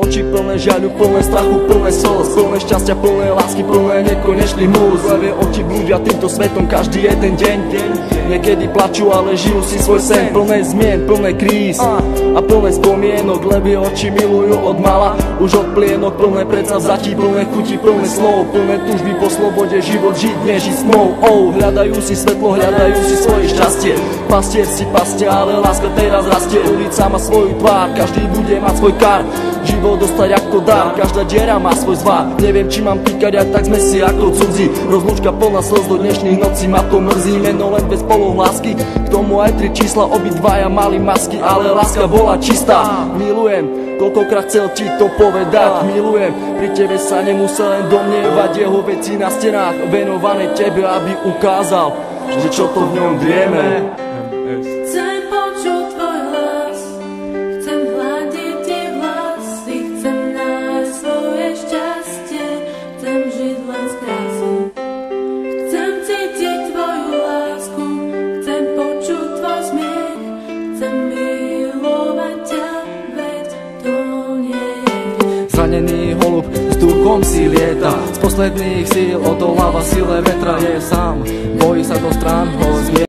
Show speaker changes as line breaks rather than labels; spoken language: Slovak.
oči plné žiaľu, plné strachu, plné slz, plné šťastia, plné lásky, plné nekonečných múz. Levé oči blúdia týmto svetom každý jeden deň. Niekedy plačú, ale žijú si svoj sen. Plné zmien, plné kríz a plné spomienok. Levé oči milujú od mala, už od plienok. Plné predsavzatí, plné chutí, plné slov, plné túžby po slobode, život žiť, nežiť snov. Hľadajú si svetlo, hľadajú si svoje šťastie. Pastier si pastia, ale láska teraz rastie. Ulica má svoju tvár, každý bude mať svoj kar. Život dostať ako dar, každá diera má svoj zvar. Neviem, či mám týkať, aj tak sme si ako cudzí. Rozlúčka plná slz do dnešných nocí, ma to mrzí. Meno len bez polohlásky, k tomu aj 3 čísla, obidvaja mali masky, ale láska bola čistá. Milujem, koľkokrát chcel ti to povedať. Milujem, pri tebe sa nemusel len domnievať. Jeho veci na stenách venované tebe, aby ukázal, že čo to v ňom vieme.
Chcem počuť tvoj hlas, chcem hľadiť tie vlasy, chcem nájsť svoje šťastie, chcem žiť len z krásy. Chcem cítiť tvoju lásku, chcem počuť tvoj smiech, chcem milovať ťa, veď to nie je.
Zranený holub s duchom si lieta, z posledných síl odoláva sile vetra, je sám, bojí sa do strán ho zmier.